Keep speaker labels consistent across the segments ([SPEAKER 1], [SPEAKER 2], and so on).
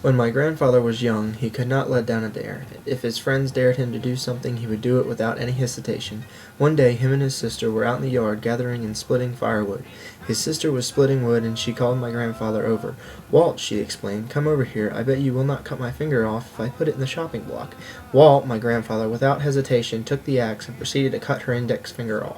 [SPEAKER 1] When my grandfather was young, he could not let down a dare. If his friends dared him to do something, he would do it without any hesitation. One day, him and his sister were out in the yard gathering and splitting firewood. His sister was splitting wood, and she called my grandfather over. "Walt," she exclaimed, "come over here. I bet you will not cut my finger off if I put it in the chopping block." Walt, my grandfather, without hesitation, took the axe and proceeded to cut her index finger off.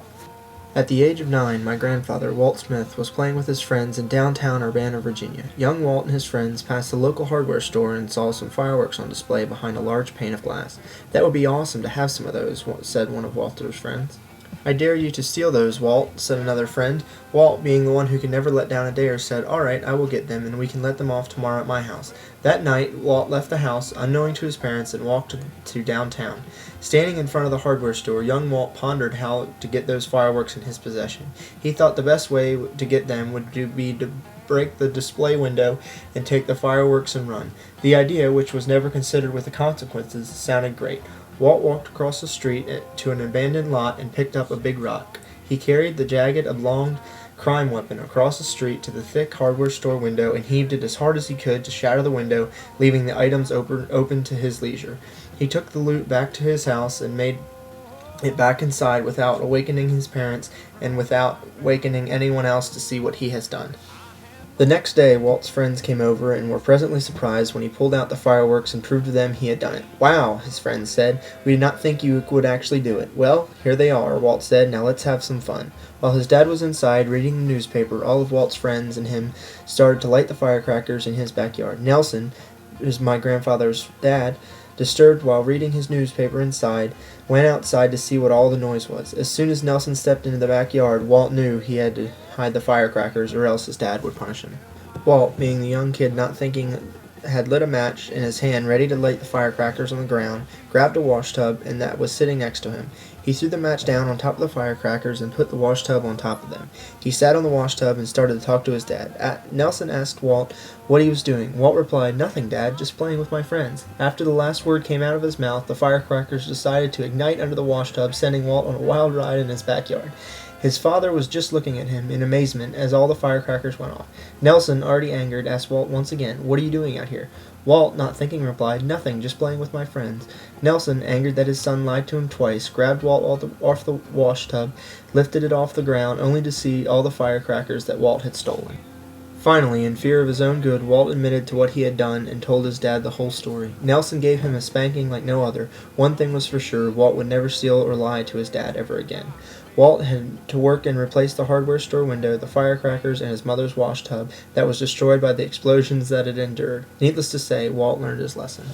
[SPEAKER 1] At the age of 9, my grandfather, Walt Smith, was playing with his friends in downtown Urbana, Virginia. Young Walt and his friends passed the local hardware store and saw some fireworks on display behind a large pane of glass. "That would be awesome to have some of those," said one of Walter's friends. "I dare you to steal those, Walt," said another friend. Walt, being the one who could never let down a dare, said, "All right, I will get them, and we can let them off tomorrow at my house." That night, Walt left the house, unknowing to his parents, and walked to downtown. Standing in front of the hardware store, young Walt pondered how to get those fireworks in his possession. He thought the best way to get them would be to break the display window and take the fireworks and run. The idea, which was never considered with the consequences, sounded great. Walt walked across the street to an abandoned lot and picked up a big rock. He carried the jagged, oblong crime weapon across the street to the thick hardware store window and heaved it as hard as he could to shatter the window, leaving the items open to his leisure. He took the loot back to his house and made it back inside without awakening his parents and without wakening anyone else to see what he has done. The next day, Walt's friends came over and were pleasantly surprised when he pulled out the fireworks and proved to them he had done it. "Wow," his friends said, "we did not think you would actually do it." "Well, here they are," Walt said, "now let's have some fun." While his dad was inside reading the newspaper, all of Walt's friends and him started to light the firecrackers in his backyard. Nelson, who's my grandfather's dad, disturbed while reading his newspaper inside, went outside to see what all the noise was. As soon as Nelson stepped into the backyard, Walt knew he had to hide the firecrackers or else his dad would punish him. Walt, being the young kid not thinking, had lit a match in his hand ready to light the firecrackers on the ground, grabbed a washtub, and that was sitting next to him. He threw the match down on top of the firecrackers and put the washtub on top of them. He sat on the washtub and started to talk to his dad. Nelson asked Walt what he was doing. Walt replied, "Nothing, Dad, just playing with my friends." After the last word came out of his mouth, the firecrackers decided to ignite under the washtub, sending Walt on a wild ride in his backyard. His father was just looking at him in amazement as all the firecrackers went off. Nelson, already angered, asked Walt once again, "What are you doing out here?" Walt, not thinking, replied, "Nothing, just playing with my friends." Nelson, angered that his son lied to him twice, grabbed Walt off the washtub, lifted it off the ground, only to see all the firecrackers that Walt had stolen. Finally, in fear of his own good, Walt admitted to what he had done and told his dad the whole story. Nelson gave him a spanking like no other. One thing was for sure, Walt would never steal or lie to his dad ever again. Walt had to work and replace the hardware store window, the firecrackers, and his mother's washtub that was destroyed by the explosions that it endured. Needless to say, Walt learned his lesson.